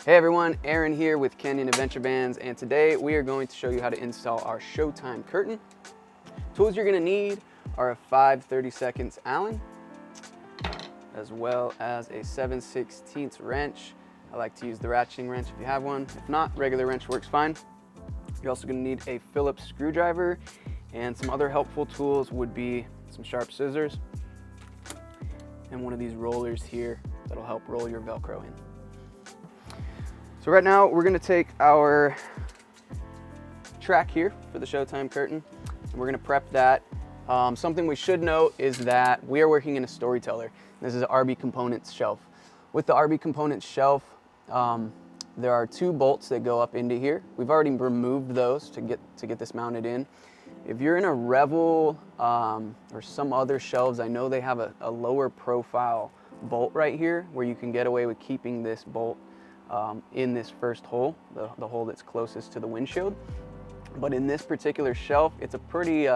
Hey everyone, Aaron here with Canyon Adventure Bands, and today we are going to show you how to install our Showtime curtain. Tools you're going to need are a 5/32 Allen, as well as a 7/16 wrench. I like to use the ratcheting wrench if you have one. If not, regular wrench works fine. You're also going to need a Phillips screwdriver, and some other helpful tools would be some sharp scissors and one of these rollers here that'll help roll your Velcro in. So right now we're going to take our track here for the Showtime curtain, and we're going to prep that. Something we should note is that we are working in a Storyteller. This is an RB Components shelf. With the RB Components shelf, there are 2 bolts that go up into here. We've already removed those to get this mounted in. If you're in a Revel or some other shelves, I know they have a lower profile bolt right here where you can get away with keeping this bolt in this first hole, the hole that's closest to the windshield. But in this particular shelf, it's a pretty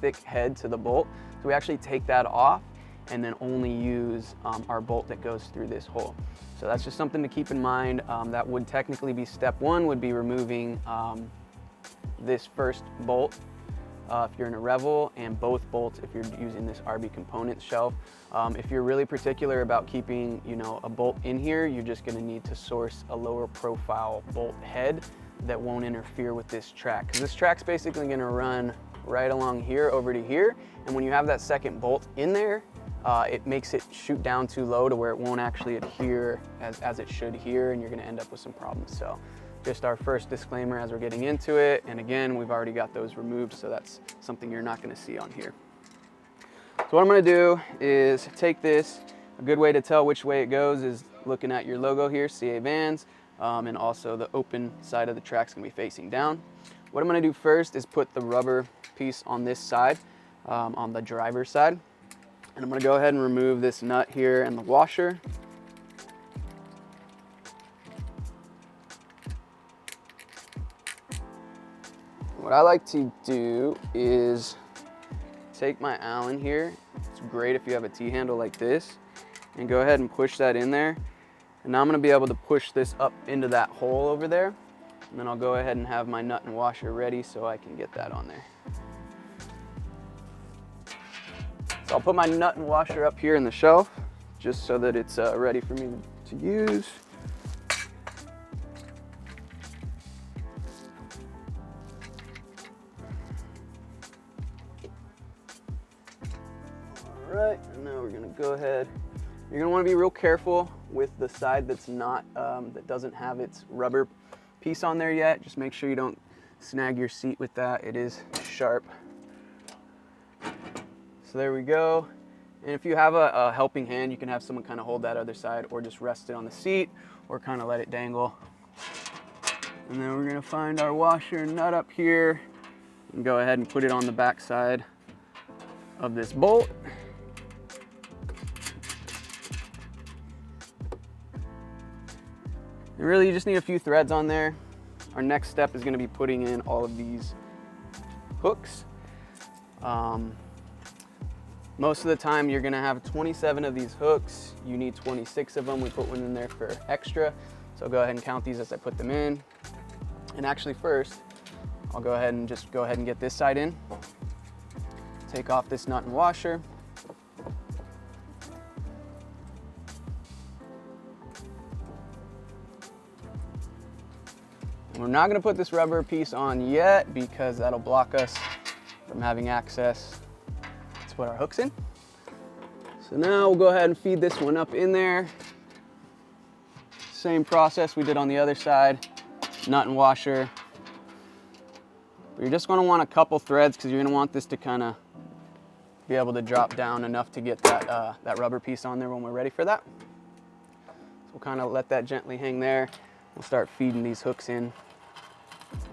thick head to the bolt. So we actually take that off and then only use our bolt that goes through this hole. So that's just something to keep in mind. That would technically be step 1, would be removing this first bolt if you're in a Revel, and both bolts if you're using this RB Components shelf. If you're really particular about keeping, a bolt in here, you're just going to need to source a lower profile bolt head that won't interfere with this track, because this track's basically going to run right along here over to here, and when you have that second bolt in there, it makes it shoot down too low to where it won't actually adhere as it should here, and you're going to end up with some problems. So just our first disclaimer as we're getting into it, and again, we've already got those removed, so that's something you're not going to see on here. So what I'm going to do is take this. A good way to tell which way it goes is looking at your logo here, CA Vans, and also the open side of the track's going to be facing down. What I'm going to do first is put the rubber piece on this side, on the driver's side, and I'm going to go ahead and remove this nut here and the washer. What I like to do is take my Allen here. It's great if you have a T-handle like this, and go ahead and push that in there. And now I'm going to be able to push this up into that hole over there. And then I'll go ahead and have my nut and washer ready so I can get that on there. So I'll put my nut and washer up here in the shelf just so that it's ready for me to use. Alright, and now we're going to go ahead. You're going to want to be real careful with the side that's not, that doesn't have its rubber piece on there yet. Just make sure you don't snag your seat with that. It is sharp. So there we go. And if you have a helping hand, you can have someone kind of hold that other side, or just rest it on the seat, or kind of let it dangle. And then we're going to find our washer and nut up here and go ahead and put it on the back side of this bolt. And really, you just need a few threads on there. Our next step is going to be putting in all of these hooks. Most of the time, you're going to have 27 of these hooks. You need 26 of them. We put one in there for extra. So go ahead and count these as I put them in. And actually first, I'll go ahead and get this side in. Take off this nut and washer. We're not going to put this rubber piece on yet because that'll block us from having access to put our hooks in. So now we'll go ahead and feed this one up in there. Same process we did on the other side, nut and washer. But you're just going to want a couple threads because you're going to want this to kind of be able to drop down enough to get that rubber piece on there when we're ready for that. So we'll kind of let that gently hang there. We'll start feeding these hooks in.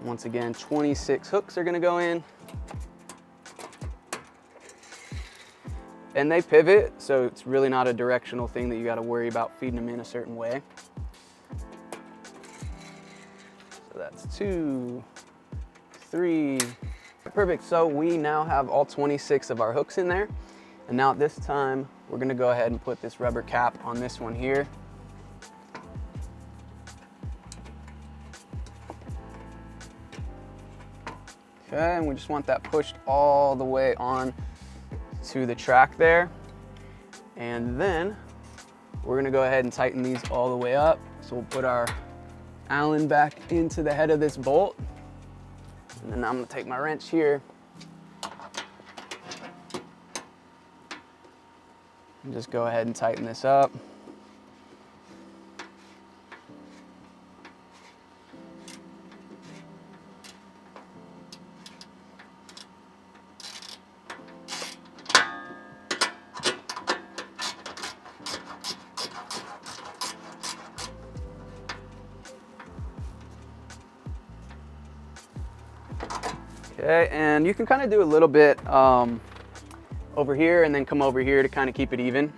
Once again, 26 hooks are going to go in. And they pivot, so it's really not a directional thing that you got to worry about feeding them in a certain way. So that's 2, 3. Perfect. So we now have all 26 of our hooks in there. And now at this time, we're going to go ahead and put this rubber cap on this one here. Okay, and we just want that pushed all the way on to the track there. And then we're gonna go ahead and tighten these all the way up. So we'll put our Allen back into the head of this bolt. And then I'm gonna take my wrench here and just go ahead and tighten this up. Okay, and you can kind of do a little bit over here and then come over here to kind of keep it even.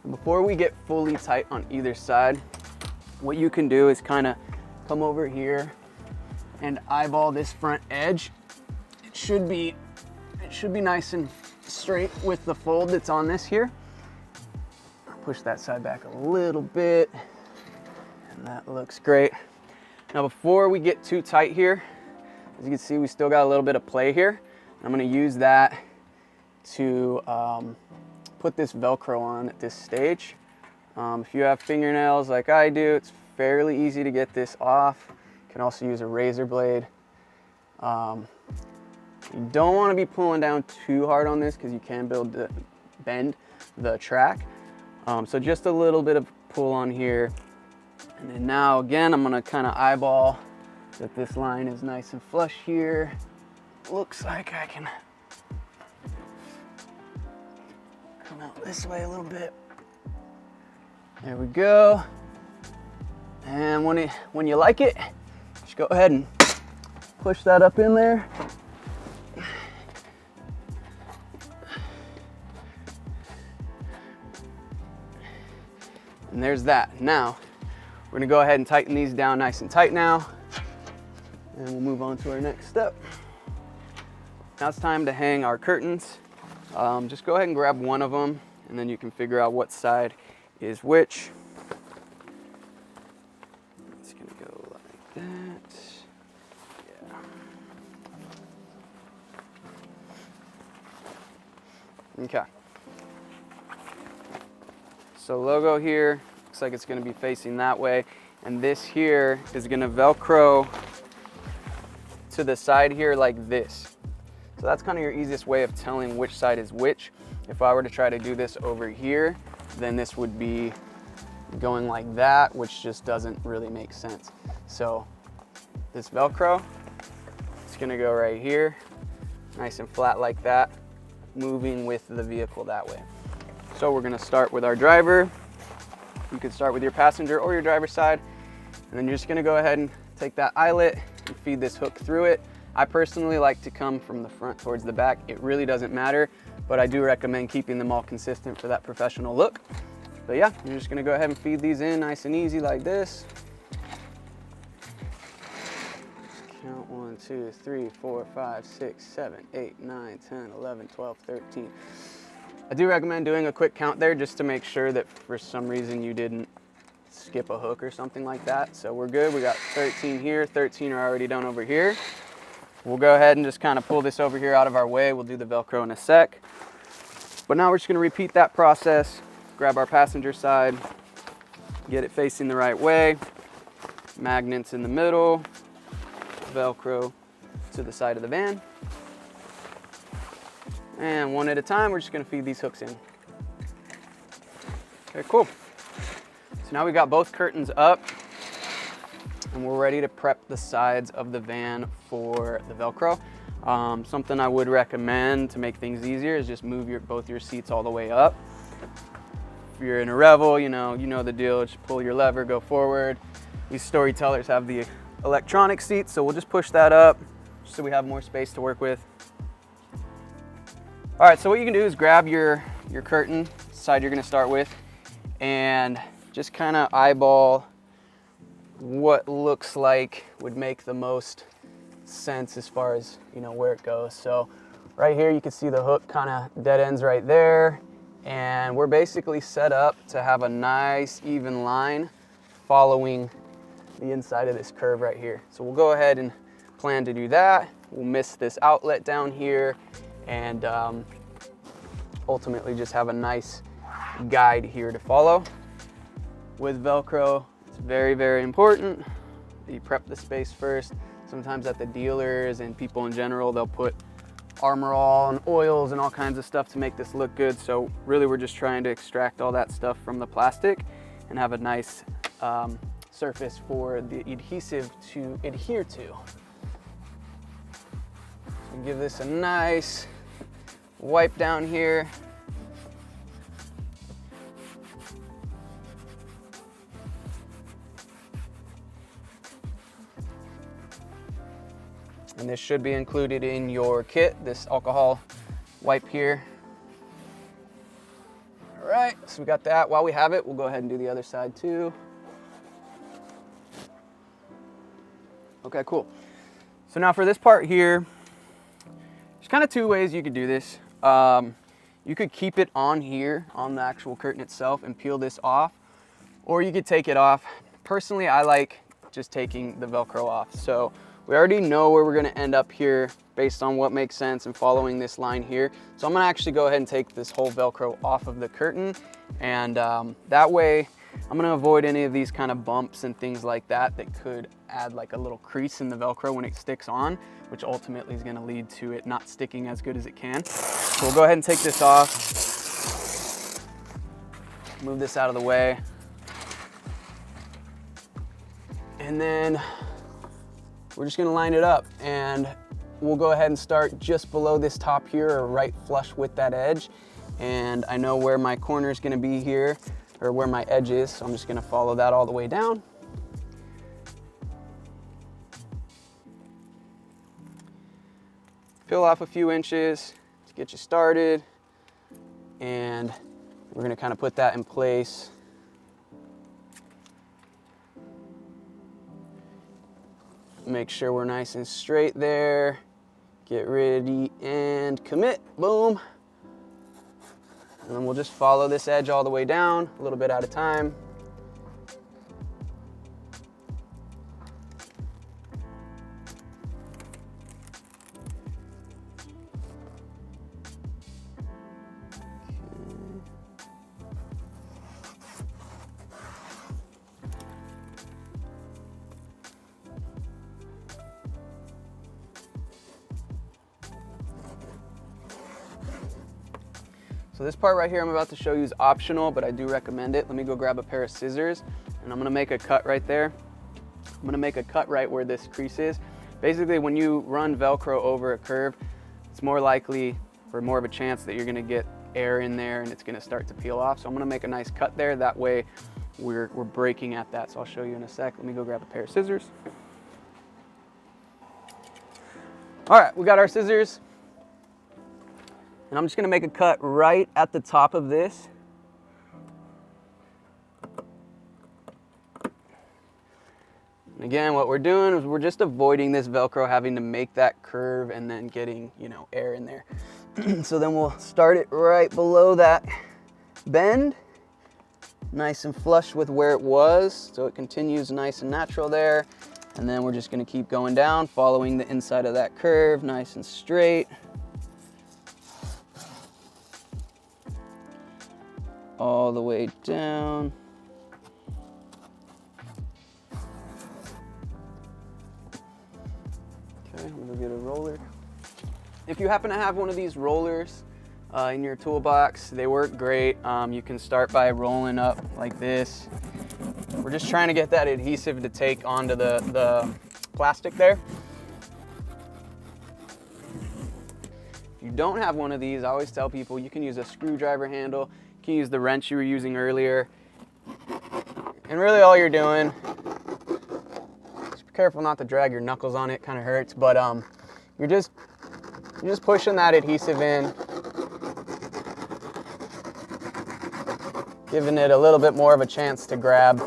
Before we get fully tight on either side, what you can do is kind of come over here and eyeball this front edge. It should be nice and straight with the fold that's on this here. Push that side back a little bit, and that looks great. Now before we get too tight here, as you can see, we still got a little bit of play here. I'm gonna use that to put this Velcro on at this stage. If you have fingernails like I do, it's fairly easy to get this off. You can also use a razor blade. You don't want to be pulling down too hard on this because you can bend the track. So just a little bit of pull on here. And then now again, I'm gonna kind of eyeball that this line is nice and flush here. Looks like I can come out this way a little bit. There we go. And when you like it, just go ahead and push that up in there. And there's that. Now, we're gonna go ahead and tighten these down nice and tight now. And we'll move on to our next step. Now it's time to hang our curtains. Just go ahead and grab one of them, and then you can figure out what side is which. It's gonna go like that. Yeah. Okay. So logo here, looks like it's gonna be facing that way. And this here is gonna Velcro to the side here like this. So that's kind of your easiest way of telling which side is which. If I were to try to do this over here, then this would be going like that, which just doesn't really make sense. So this Velcro, it's gonna go right here, nice and flat like that, moving with the vehicle that way. So we're gonna start with our driver. You can start with your passenger or your driver's side, and then you're just gonna go ahead and take that eyelet and feed this hook through it. I personally like to come from the front towards the back. It really doesn't matter, but I do recommend keeping them all consistent for that professional look. But yeah, you're just gonna go ahead and feed these in nice and easy like this. Count 1, 2, 3, 4, 5, 6, 7, 8, 9, 10, 11, 12, 13. I do recommend doing a quick count there just to make sure that for some reason you didn't skip a hook or something like that. So we're good, we got 13 here, 13 are already done over here. We'll go ahead and just kind of pull this over here out of our way. We'll do the Velcro in a sec. But now we're just gonna repeat that process. Grab our passenger side, get it facing the right way, magnets in the middle, Velcro to the side of the van. And one at a time, we're just gonna feed these hooks in. Okay, cool. So now we got both curtains up, and we're ready to prep the sides of the van for the Velcro. Something I would recommend to make things easier is just move both your seats all the way up. If you're in a Revel, you know the deal. Just pull your lever, go forward. These storytellers have the electronic seats, so we'll just push that up just so we have more space to work with. All right, so what you can do is grab your curtain, side you're gonna start with, and just kind of eyeball what looks like would make the most sense as far as, you know, where it goes. So right here you can see the hook kind of dead ends right there, and we're basically set up to have a nice even line following the inside of this curve right here. So we'll go ahead and plan to do that. We'll miss this outlet down here, and ultimately just have a nice guide here to follow. With Velcro, it's very, very important that you prep the space first. Sometimes at the dealers and people in general, they'll put Armor All and oils and all kinds of stuff to make this look good. So really we're just trying to extract all that stuff from the plastic and have a nice surface for the adhesive to adhere to. So give this a nice wipe down here. And this should be included in your kit, this alcohol wipe here. All right, so we got that. While we have it, we'll go ahead and do the other side too. Okay, cool. So now for this part here, there's kind of two ways you could do this. You could keep it on here, on the actual curtain itself, and peel this off, or you could take it off. Personally, I like just taking the Velcro off. So we already know where we're gonna end up here based on what makes sense and following this line here. So I'm gonna actually go ahead and take this whole Velcro off of the curtain, and that way I'm gonna avoid any of these kind of bumps and things like that that could add like a little crease in the Velcro when it sticks on, which ultimately is gonna lead to it not sticking as good as it can. So we'll go ahead and take this off, move this out of the way, and then we're just gonna line it up, and we'll go ahead and start just below this top here, or right flush with that edge. And I know where my corner is gonna be here, or where my edge is, so I'm just gonna follow that all the way down. Peel off a few inches to get you started, and we're gonna kind of put that in place. Make sure we're nice and straight there. Get ready and commit, boom. And then we'll just follow this edge all the way down, a little bit at a time. So this part right here I'm about to show you is optional, but I do recommend it. Let me go grab a pair of scissors, and I'm gonna make a cut right there. I'm gonna make a cut right where this crease is. Basically, when you run Velcro over a curve, it's more likely, or more of a chance, that you're gonna get air in there and it's gonna start to peel off. So I'm gonna make a nice cut there. That way we're breaking at that. So I'll show you in a sec. Let me go grab a pair of scissors. All right, we got our scissors. And I'm just gonna make a cut right at the top of this. And again, what we're doing is we're just avoiding this Velcro having to make that curve and then getting, you know, air in there. So then we'll start it right below that bend, nice and flush with where it was, so it continues nice and natural there. And then we're just gonna keep going down, following the inside of that curve, nice and straight. All the way down. Okay, I'm gonna get a roller. If you happen to have one of these rollers in your toolbox, they work great. You can start by rolling up like this. We're just trying to get that adhesive to take onto the plastic there. If you don't have one of these, I always tell people you can use a screwdriver handle. You can use the wrench you were using earlier. And really all you're doing, just be careful not to drag your knuckles on it, kind of hurts, but you're just pushing that adhesive in, giving it a little bit more of a chance to grab.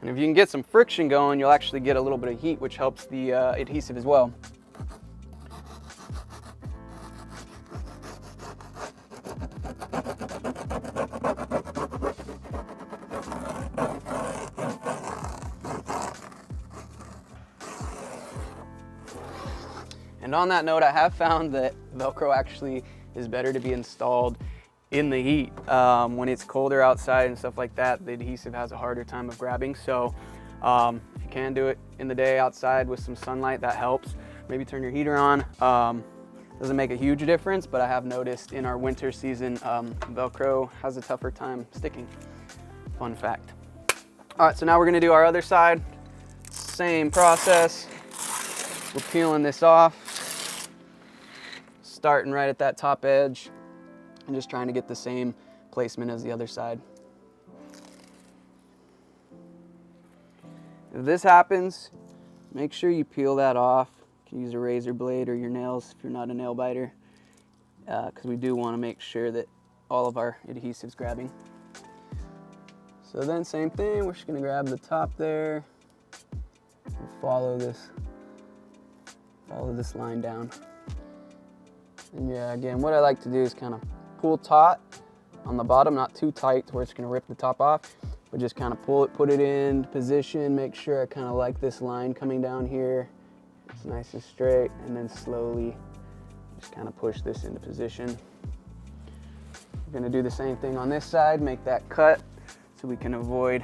And if you can get some friction going, you'll actually get a little bit of heat, which helps the adhesive as well. And on that note, I have found that Velcro actually is better to be installed in the heat. When it's colder outside and stuff like that, the adhesive has a harder time of grabbing. So if you can do it in the day outside with some sunlight, that helps. Maybe turn your heater on. Doesn't make a huge difference, but I have noticed in our winter season, Velcro has a tougher time sticking. Fun fact. All right, so now we're gonna do our other side. Same process. We're peeling this off, starting right at that top edge and just trying to get the same placement as the other side. If this happens, make sure you peel that off. You can use a razor blade or your nails if you're not a nail biter, because we do want to make sure that all of our adhesive's grabbing. So then same thing, we're just gonna grab the top there and follow this line down. And yeah, again, what I like to do is kind of pull taut on the bottom, not too tight to where it's gonna rip the top off, but just kind of pull it, put it in position, make sure I kind of like this line coming down here. It's nice and straight, and then slowly just kind of push this into position. We're gonna do the same thing on this side, make that cut so we can avoid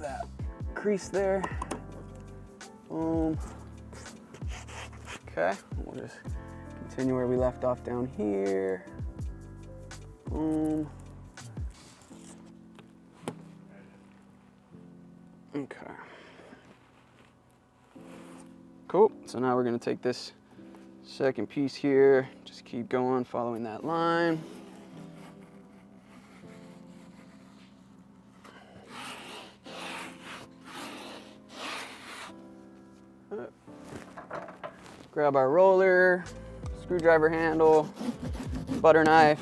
that crease there. Boom. Okay, we'll just continue where we left off down here. Boom. Okay. Cool, so now we're gonna take this second piece here, just keep going, following that line. Grab our roller, screwdriver handle, butter knife,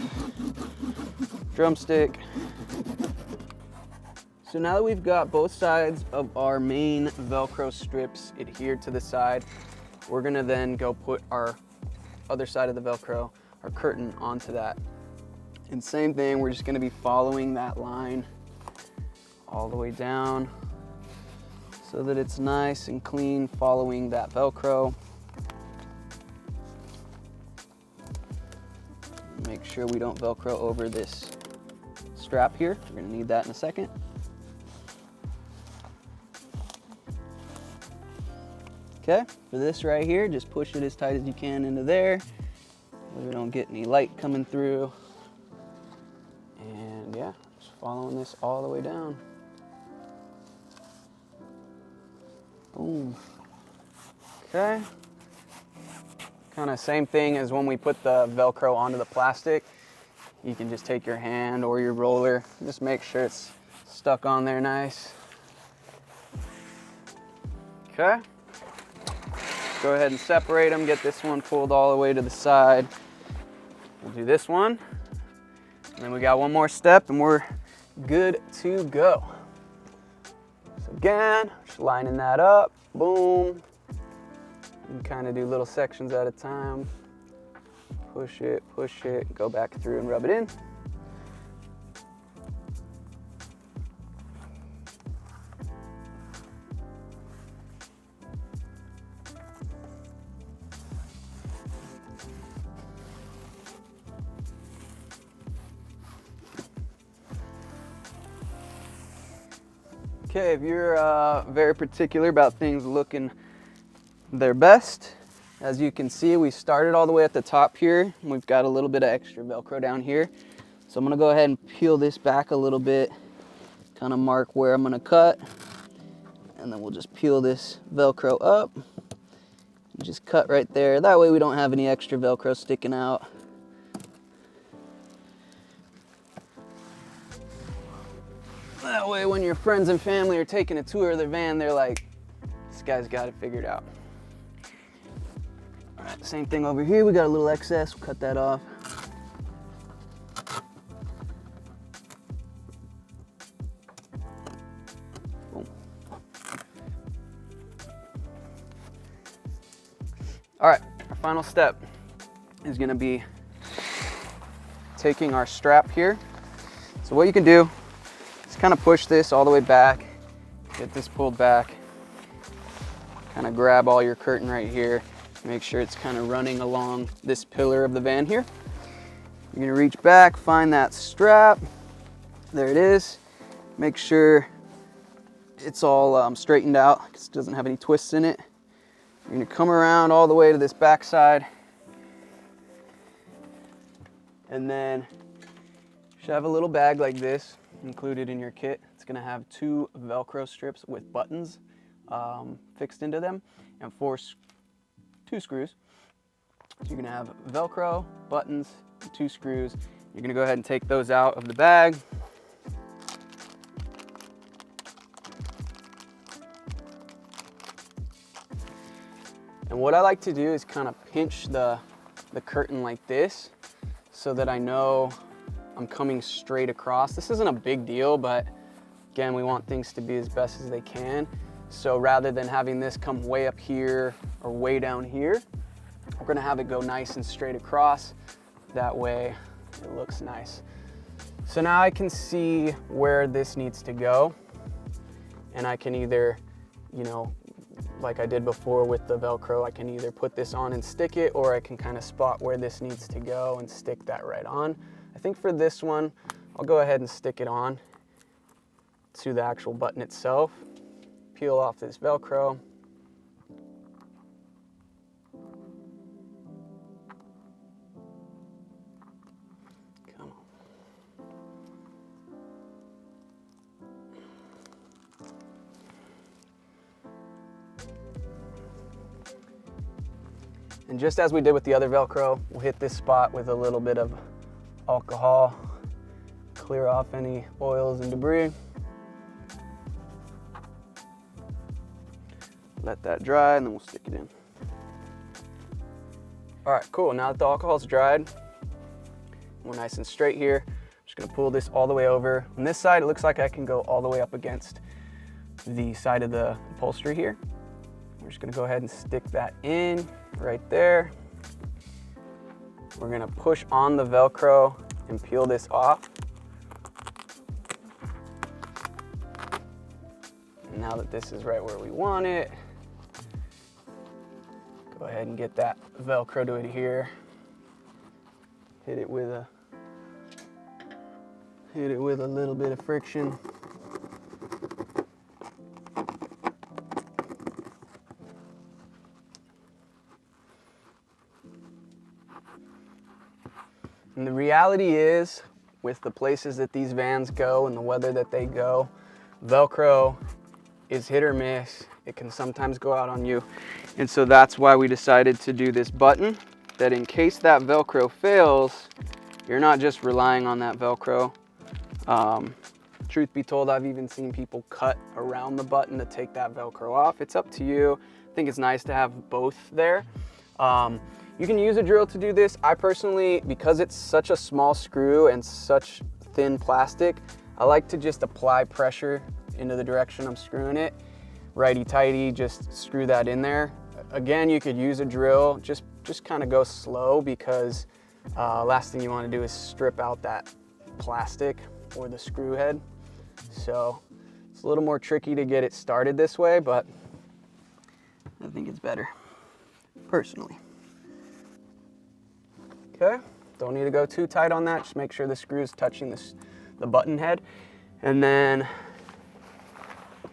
drumstick. So now that we've got both sides of our main Velcro strips adhered to the side, we're gonna then go put our other side of the Velcro, our curtain, onto that. And same thing, we're just gonna be following that line all the way down so that it's nice and clean following that Velcro. Make sure we don't Velcro over this strap here. We're gonna need that in a second. Okay, for this right here, just push it as tight as you can into there so we don't get any light coming through. And yeah, just following this all the way down. Boom. Okay. Kind of same thing as when we put the Velcro onto the plastic. You can just take your hand or your roller, just make sure it's stuck on there nice. Okay. Go ahead and separate them, get this one pulled all the way to the side. We'll do this one. And then we got one more step and we're good to go. So again, just lining that up, boom. You can kind of do little sections at a time. Push it, go back through and rub it in. Okay, if you're very particular about things looking their best, as you can see, we started all the way at the top here. And we've got a little bit of extra Velcro down here. So I'm gonna go ahead and peel this back a little bit, kind of mark where I'm gonna cut. And then we'll just peel this Velcro up. And just cut right there. That way we don't have any extra Velcro sticking out. That way when your friends and family are taking a tour of their van, they're like, this guy's got it figured out. All right, same thing over here. We got a little excess, we'll cut that off. All right, our final step is gonna be taking our strap here. So what you can do is kind of push this all the way back, get this pulled back, kind of grab all your curtain right here, make sure it's kind of running along this pillar of the van here. You're gonna reach back, find that strap. There it is. Make sure it's all straightened out because it doesn't have any twists in it. You're gonna come around all the way to this back side. And then you should have a little bag like this included in your kit. It's gonna have 2 Velcro strips with buttons fixed into them and 2 screws. So you're gonna have Velcro, buttons, and 2 screws. You're gonna go ahead and take those out of the bag. And what I like to do is kind of pinch the curtain like this so that I know I'm coming straight across. This isn't a big deal, but again, we want things to be as best as they can. So rather than having this come way up here or way down here, we're gonna have it go nice and straight across. That way it looks nice. So now I can see where this needs to go. And I can either, you know, like I did before with the Velcro, I can either put this on and stick it, or I can kind of spot where this needs to go and stick that right on. I think for this one, I'll go ahead and stick it on to the actual button itself. Peel off this Velcro. Come on. And just as we did with the other Velcro, we'll hit this spot with a little bit of alcohol, clear off any oils and debris. Let that dry and then we'll stick it in. All right, cool. Now that the alcohol's dried, we're nice and straight here. I'm just gonna pull this all the way over. On this side, it looks like I can go all the way up against the side of the upholstery here. We're just gonna go ahead and stick that in right there. We're gonna push on the Velcro and peel this off. And now that this is right where we want it, go ahead and get that Velcro to adhere. Hit it with a little bit of friction. And the reality is, with the places that these vans go and the weather that they go, Velcro is hit or miss. It can sometimes go out on you. And so that's why we decided to do this button, that in case that Velcro fails, you're not just relying on that Velcro. Truth be told, I've even seen people cut around the button to take that Velcro off. It's up to you. I think it's nice to have both there. You can use a drill to do this. I personally, because it's such a small screw and such thin plastic, I like to just apply pressure into the direction I'm screwing it. Righty-tighty, just screw that in there. Again, you could use a drill, just kind of go slow, because last thing you want to do is strip out that plastic or the screw head. So it's a little more tricky to get it started this way, but I think it's better, personally. Okay, don't need to go too tight on that. Just make sure the screw is touching the button head. And then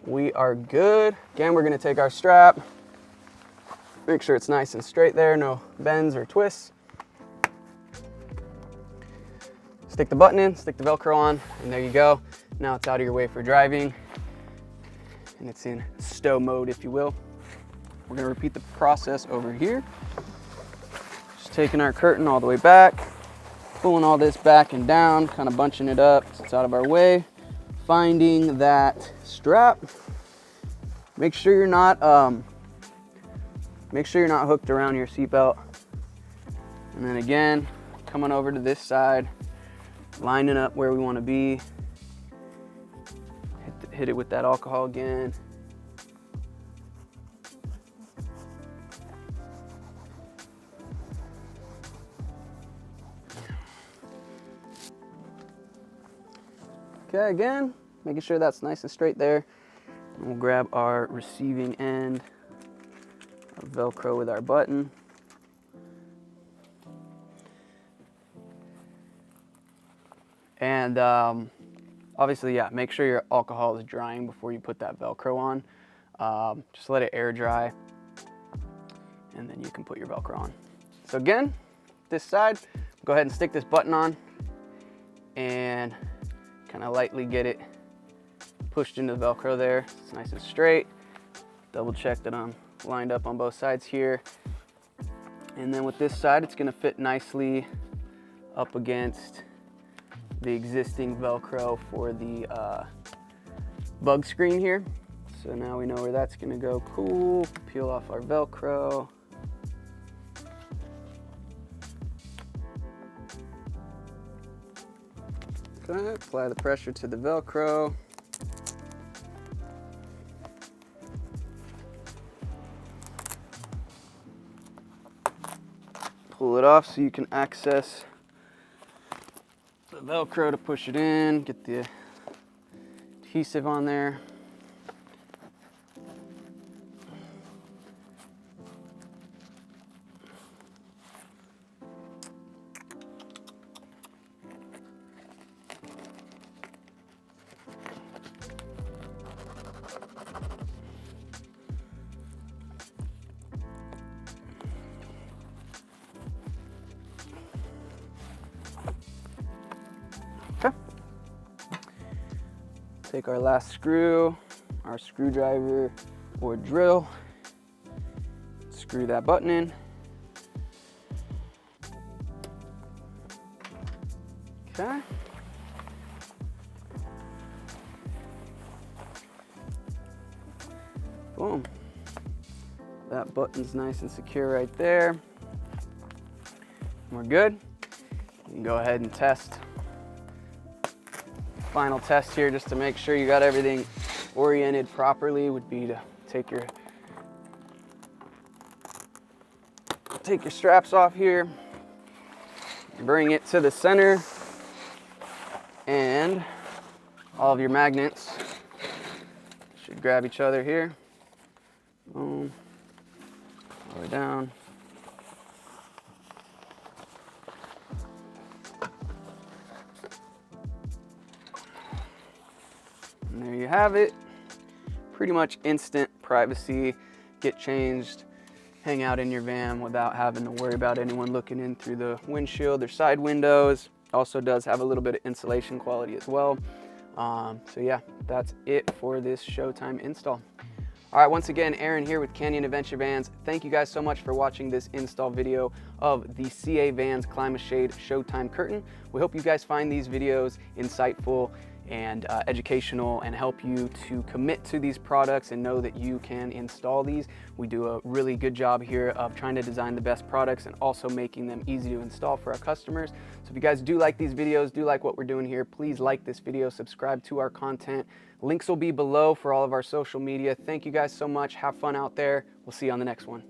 we are good. Again, we're gonna take our strap, make sure it's nice and straight there, no bends or twists. Stick the button in, stick the Velcro on, and there you go. Now it's out of your way for driving, and it's in stow mode, if you will. We're gonna repeat the process over here. Just taking our curtain all the way back, pulling all this back and down, kind of bunching it up so it's out of our way. Finding that strap. Make sure you're not hooked around your seatbelt. And then again, coming over to this side, lining up where we want to be. Hit it with that alcohol again. Okay, again, making sure that's nice and straight there. And we'll grab our receiving end of Velcro with our button. And obviously, yeah, make sure your alcohol is drying before you put that Velcro on. Just let it air dry, and then you can put your Velcro on. So again, this side, go ahead and stick this button on and kind of lightly get it pushed into the Velcro there. It's nice and straight. Double check that I'm lined up on both sides here. And then with this side, it's gonna fit nicely up against the existing Velcro for the bug screen here. So now we know where that's gonna go. Cool, peel off our Velcro. Okay, apply the pressure to the Velcro. Pull it off so you can access the Velcro to push it in, get the adhesive on there. Okay. Take our last screw, our screwdriver or drill, screw that button in. Okay. Boom. That button's nice and secure right there. We're good. You can go ahead and test. Final test here just to make sure you got everything oriented properly would be to take your straps off here, bring it to the center, and all of your magnets should grab each other here. Boom. All the way down. And there you have it. Pretty much instant privacy. Get changed, hang out in your van without having to worry about anyone looking in through the windshield or side windows. Also does have a little bit of insulation quality as well. So yeah, that's it for this Showtime install. All right, once again, Aaron here with Canyon Adventure Vans. Thank you guys so much for watching this install video of the CA Vans CLIMA-SHADE Showtime curtain. We hope you guys find these videos insightful and educational and help you to commit to these products and know that you can install these. We do a really good job here of trying to design the best products and also making them easy to install for our customers. So if you guys do like these videos, do like what we're doing here, please like this video, subscribe to our content. Links will be below for all of our social media. Thank you guys so much. Have fun out there. We'll see you on the next one.